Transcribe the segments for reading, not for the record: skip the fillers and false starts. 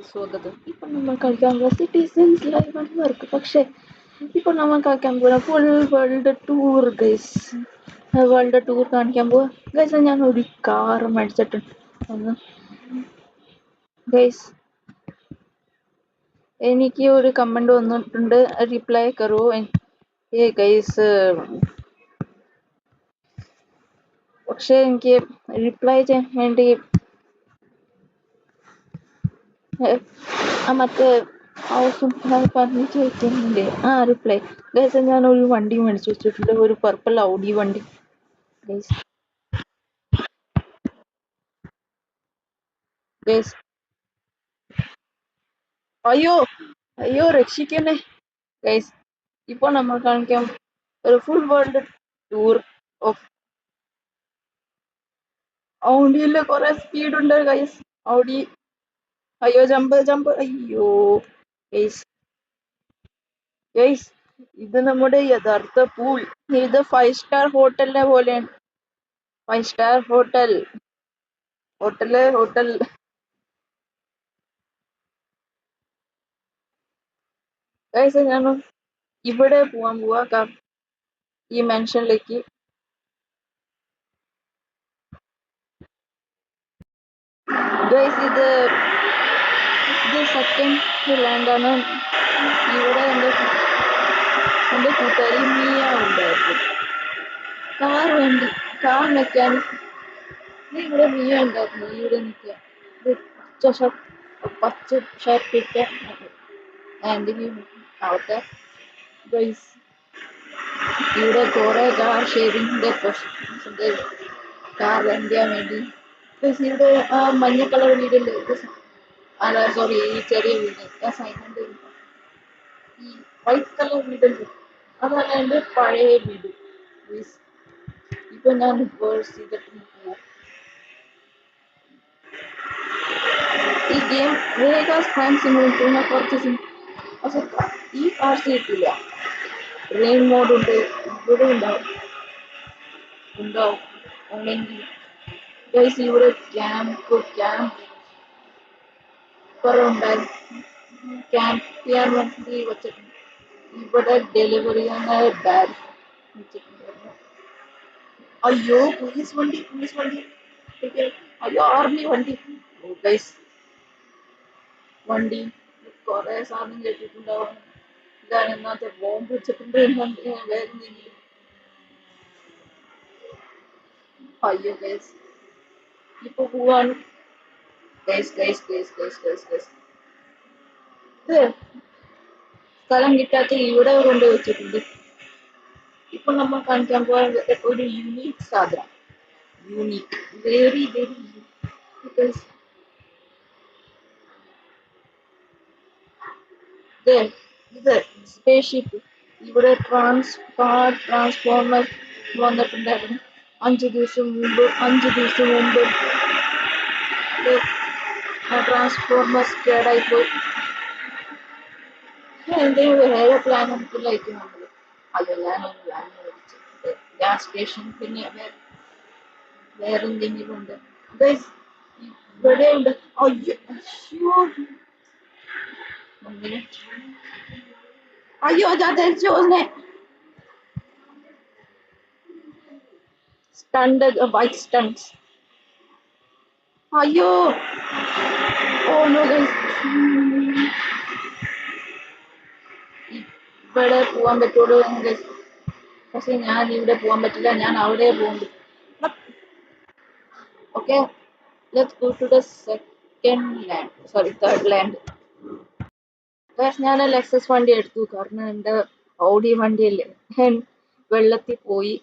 സ്വാഗതം. ഇപ്പൊ നമ്മൾ കളിക്കാൻ പോകുന്ന സിറ്റിസൺസ് ലൈവ് ആൻഡ് വർക്ക്. പക്ഷെ ഇപ്പൊ നമ്മൾ കളിക്കാൻ പോകുന്ന full world tour guys. World tour കാണിക്കാൻ പോവാ ഗൈസ്. ഞാൻ ഒരു കാർ മേടിച്ചിട്ടുണ്ട്. ഒന്ന് ഗൈസ്, എനിക്ക് ഒരു കമന്റ് വന്നിട്ടുണ്ട്, റിപ്ലൈ കറോ. ഏ ഗൈസ്, പക്ഷെ എനിക്ക് റിപ്ലൈ ചെയ്യാൻ വേണ്ടി മറ്റേ ഹൗസും ഫർണിച്ചർ വെക്കുന്നില്ലേ, റിപ്ലൈ ഗൈസ്. ഞാൻ ഒരു വണ്ടി മേടിച്ചു വെച്ചിട്ടുണ്ട്, ഒരു പർപ്പിൾ ഔഡി വണ്ടി ഗൈസ്. ഗൈസ്, അയ്യോ അയ്യോ രക്ഷിക്കണേ ഗൈസ്. ഇപ്പോൾ നമ്മൾ കാണിക്കാം ഒരു ഫുൾ വേൾഡ് ടൂർ ഓഫ് ഔഡിയില് കുറെ സ്പീഡ് ഉണ്ട് ഗൈസ്. ഔഡി, അയ്യോ ജമ്പ് ജമ്പ്, അയ്യോ ഗൈസ്. ഗൈസ്, ഇത് നമ്മുടെ യഥാർത്ഥ പൂൾ. ഇത് 5 സ്റ്റാർ ഹോട്ടലിനെ പോലെയാണ്. 5 സ്റ്റാർ ഹോട്ടൽ ഹോട്ടൽ. ഗൈസ്, ഞാൻ ഇവിടെ പോവാൻ പോവാ ഈ മെൻഷനിലേക്ക്. ഗൈസ്, ഇത് സെക്കൻഡ് ലാൻഡാണ്. ഇവിടെ എൻ്റെ കൂട്ടുകാരി മിയ ഉണ്ടായിരുന്നു. Car mechanic. ഇവിടെ മിയ ഉണ്ടായിരുന്നു. ഇവിടെ നിൽക്കുക, പച്ച ഷർട്ടിട്ട് എന്തെങ്കിലും ആവട്ടെ ഗൈസ്. ഇവിടെ കുറെ കാർ ഷെയറിങ്ങിന്റെ പ്രശ്നം, കാർ റെന്റ് ചെയ്യാൻ വേണ്ടി ഗൈസ്. ഇവിടെ മഞ്ഞ കളർ വീടുണ്ട്. അല്ല സോറി, ഈ ചെറിയ വീട് സൈലന്റ്. ഈ വൈറ്റ് കളർ വീടുണ്ട്, അതല്ല എൻ്റെ പഴയ വീട് ഗൈസ്. ഇപ്പൊ ഞാൻ റിവേഴ്സ് ചെയ്തിട്ട് പോകും. ഈ ഗെയിം വേഗസ് ക്രൈം സിമുലേറ്ററിനെ കുറച്ച് പക്ഷെ ഈ കാർസ് കിട്ടില്ല. റെയിൻ മോഡ് ഉണ്ട്, ഇവിടെ ഉണ്ടാവും അല്ലെങ്കിൽ ഗൈസ്. ഇവിടെ ക്യാമ്പ് ഉണ്ടായി, ക്യാമ്പ് ചെയ്യാൻ വേണ്ടി വെച്ചിട്ടുണ്ട്. ഇവിടെ ഡെലിവറി ബാഗ് വെച്ചിട്ടുണ്ടായിരുന്നു. അയ്യോ പോലീസ് വണ്ടി. അയ്യോ ആർമി വണ്ടി ഗൈസ്. വണ്ടി കുറെ സാധനം കേട്ടിട്ടുണ്ടാവും. ഇതാണ് ഇന്നത്തെ ബോംബ് വെച്ചിട്ടുണ്ട് വേറെന്തെങ്കിലും. അയ്യോ ഗൈസ്, ഇപ്പൊ പോവാണ് ഗൈസ്. സ്ഥലം കിട്ടാത്ത ഇവിടെ കൊണ്ട് വെച്ചിട്ടുണ്ട്. ഇപ്പൊ നമ്മൾ കാണിക്കാൻ പോകാൻ ഒരു യുണീക് സാധനം. യുണീക്, വെരി ബിക്കോസ് ഇത് സ്പേസ്ഷിപ്പ്. ഇവിടെ ട്രാൻസ്ഫോർമർ വന്നിട്ടുണ്ടായിരുന്നു 5 ദിവസം മുമ്പ്. ട്രാൻസ്ഫോർമേഴ്സ് കേടായിപ്പോയി. എന്തെങ്കിലും വേറെ പ്ലാൻ നമുക്കില്ലായിരിക്കും നമ്മള്. അയ്യോ, ഞാനൊരു പ്ലാൻ മേടിച്ചിട്ടുണ്ട്, ഗ്യാസ് സ്റ്റേഷൻ. പിന്നെ വേറെന്തെങ്കിലും ഉണ്ട് ഗൈസ്. ഇവിടെ ഉണ്ട്. അയ്യോ അതാ ചോദിച്ചേ. ബൈക്ക് സ്റ്റണ്ട്സ്. അയ്യോ നോ ഗൈസ്. ഇവിടെ പോവാൻ പറ്റുള്ളൂ ഗൈസ്. പക്ഷെ ഞാൻ ഇവിടെ പോവാൻ പറ്റില്ല, ഞാൻ അവിടെ പോകുന്നു. Okay, let's go to the third land. ഞാൻ ലെക്സസ് വണ്ടി എടുത്തു, കാരണം എൻ്റെ ഔഡി വണ്ടിയല്ലേ വെള്ളത്തിൽ പോയി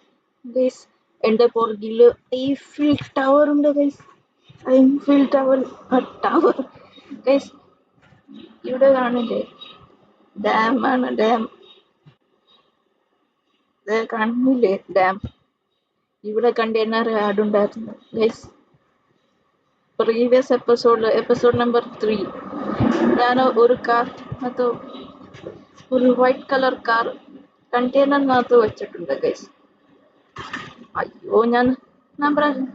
ഗൈസ്. എൻ്റെ പുറകില് ഐഫിൽ ടവർ ഉണ്ട് ഗൈസ്. Eiffel tower guys. ഇവിടെ കാണില്ലേ, ഡാമാണ്. കാണുന്നില്ലേ ഡാം? ഇവിടെ കണ്ടെയ്നർ ആഡ് ഉണ്ടായിരുന്നു ഗൈസ്. പ്രീവിയസ് എപ്പിസോഡ് നമ്പർ 3 ഞാൻ ഒരു കാർ, അത് ഒരു വൈറ്റ് കളർ കാർ കണ്ടെയ്നറിനകത്ത് വെച്ചിട്ടുണ്ട് ഗൈസ്. അയ്യോ ഞാൻ പറയാം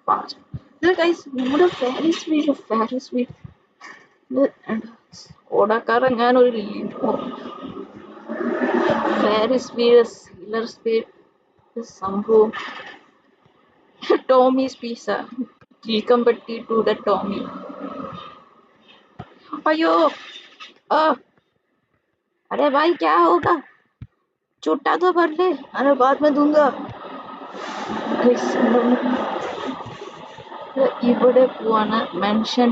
ഫാസ്റ്റ്. ഇത് ഗൈസ് നമ്മുടെ ഫാരിസ് വീൽ. ഓടാക്കാരൻ ഞാനൊരു ഫാരിസ് വീൽ സീലർ സ്പീഡ് സംഭവം ടോമീസ് പിസ്സ ചിക്കമ്പട്ടി टू द टॉमी अयो अरे भाई क्या होगा छुट्टा तो भर ले अरे बाद में दूंगा ഇവിടെ പോവാണ് മെൻഷൻ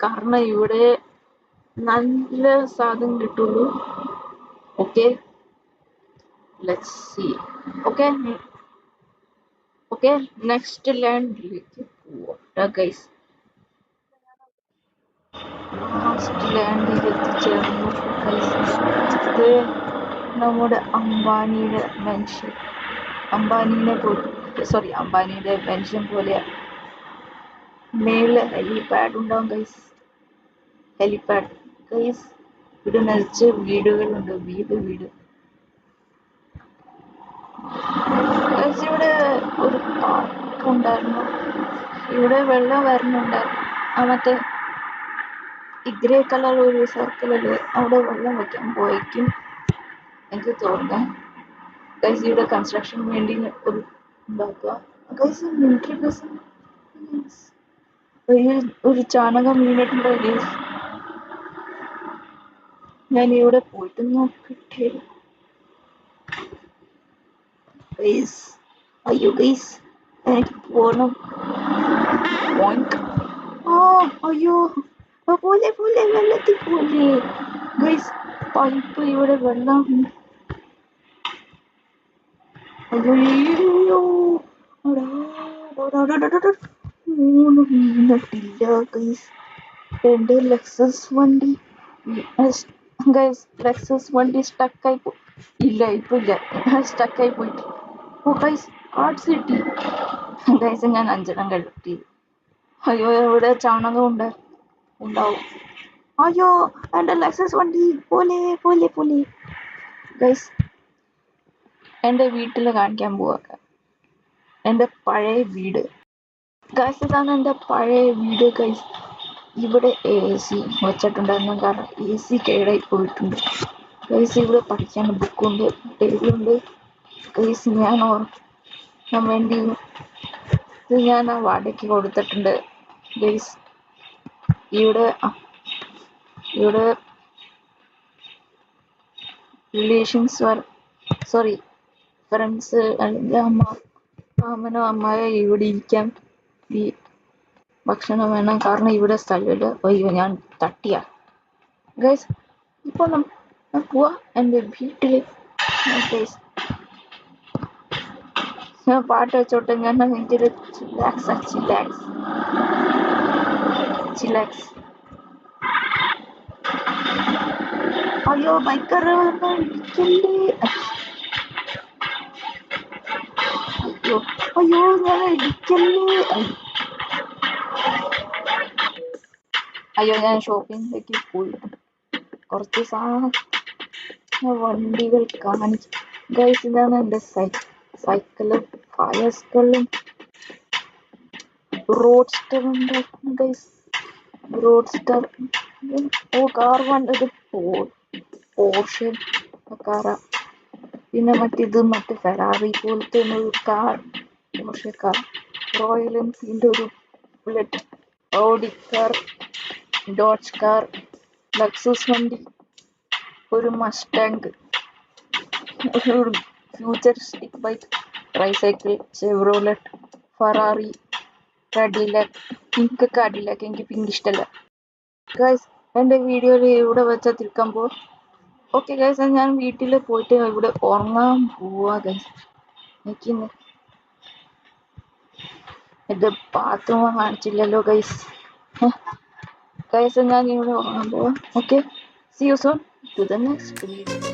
കാരണം ഇവിടെ നല്ല സാധനം കിട്ടുള്ളൂ okay let's see okay okay next ലാൻഡിലേക്ക് പോവാ ഗൈസ് ലാസ്റ്റ് ലാൻഡിൽ എത്തിച്ചേർന്നു ഇത് നമ്മുടെ അംബാനിയുടെ മെൻഷൻ അംബാനിയുടെ പെൻഷൻ പോലെ മേളില് ഹെലിപാഡ് ഉണ്ടാവും ഗൈസ് ഗൈസ് ഇവിടെ നിറച്ച് വീടുകളുണ്ട് വീട് ഗൈസ് ഇവിടെ ഒരു പാർക്ക് ഉണ്ടായിരുന്നു ഇവിടെ വെള്ളം വരുന്നുണ്ടായിരുന്നു മറ്റേ ഈ ഗ്രേ കളർ ഒരു സർക്കിളല്ലേ അവിടെ വെള്ളം വെക്കാൻ പോയേക്കും എനിക്ക് തോന്നുന്നത് ഗൈസ് ഇവിടെ കൺസ്ട്രക്ഷൻ വേണ്ടി ഒരു ഉണ്ടാക്കുക ഗൈസ് മിലിറ്ററി ബസ് ഒരു ചാണകം വീണിട്ടുണ്ട് ഗൈസ് ഞാൻ ഇവിടെ പോയിട്ട് നോക്കട്ടെ ഗൈസ് അയ്യോ ഗൈസ് എനിക്ക് പോണം അയ്യോ പോലെ വെള്ളത്തിൽ പോലെ ഗൈസ് പൈപ്പ് ഇവിടെ വെള്ളം അയ്യോ വീണിട്ടില്ല ഗൈസ് എന്റെ ലെക്സസ് വണ്ടി സ്റ്റക്കായി ഇല്ല സ്റ്റക്കായി പോയിട്ട് ഗൈസ് കാർഡ്സ് കിട്ടി ഗൈസ് ഞാൻ 5 കിട്ടി അയ്യോ ഇവിടെ ചാണകം ഉണ്ടാവും അയ്യോ എന്റെ ലെക്സസ് വണ്ടി പോലെ ഗൈസ് എന്റെ വീട്ടില് കാണിക്കാൻ പോവാ എന്റെ പഴയ വീട് ഗൈസ് ഇതാണ് എന്റെ പഴയ വീട് ഗൈസ് ഇവിടെ AC വെച്ചിട്ടുണ്ടായിരുന്നു കാരണം AC കേടായി പോയിട്ടുണ്ട് ഗൈസ് ഇവിടെ പഠിക്കാൻ ബുക്കുണ്ട് ടേബിളുണ്ട് ഗൈസ് ഞാൻ വേണ്ടി ഇത് ഞാൻ വാടകയ്ക്ക് കൊടുത്തിട്ടുണ്ട് ഗൈസ് ഇവിടെ ഫ്രണ്ട്സ് അല്ലെങ്കിൽ അമ്മനോ അമ്മയോ ഇവിടെ ഇരിക്കാൻ ഈ ഭക്ഷണം വേണം കാരണം ഇവിടെ സ്ഥലമില്ല അയ്യോ ഞാൻ തട്ടിയ ഗൈസ് ഇപ്പൊ ഞാൻ പോവാ എൻ്റെ വീട്ടില് ഗൈസ് ഞാൻ പാട്ട് വെച്ചോട്ടെ ഞാൻ ഭയങ്കര ചിലാക്സ് അയ്യോ ബൈക്കർ അയ്യോ ഞാൻ ഇടിക്കല്ലേ അയ്യോ ഞാൻ ഷോപ്പിങ്ങിലേക്ക് പോയി കുറച്ച് വണ്ടികൾ കാണിച്ചു ഗൈസ് ഇതാണ് എൻ്റെ സൈക്കിള് ഫയസ്കളും റോഡ്സ്റ്റർ ഉണ്ടായിരുന്നു ഗൈസ് റോഡ്സ്റ്റർ കാർ കണ്ടത് പോർഷെ കാറാ പിന്നെ മറ്റേ ഫെറാറി പോലത്തെ ഒരു car Porsche car Royal Enfield ഒരു bullet Audi car Dodge car Lexus വണ്ടി ഒരു മസ്റ്റാങ് ഒരു futuristic bike tricycle Chevrolet Ferrari Cadillac എനിക്ക് പിങ്ക് ഇഷ്ടമല്ല ഗൈസ് എൻ്റെ വീഡിയോയിൽ ഇവിടെ വെച്ചാൽ തിരിക്കാൻ പോകും ഓക്കെ ഗൈസ് ഞാൻ വീട്ടിൽ പോയിട്ട് ഇവിടെ ഉറങ്ങാൻ പോവാ ഗൈസ് എനിക്ക് ഇത് ബാത്റൂം കാണിച്ചില്ലല്ലോ ഗൈസ് ഞാൻ ഇവിടെ ഉറങ്ങാൻ പോവാ okay see you soon to the next video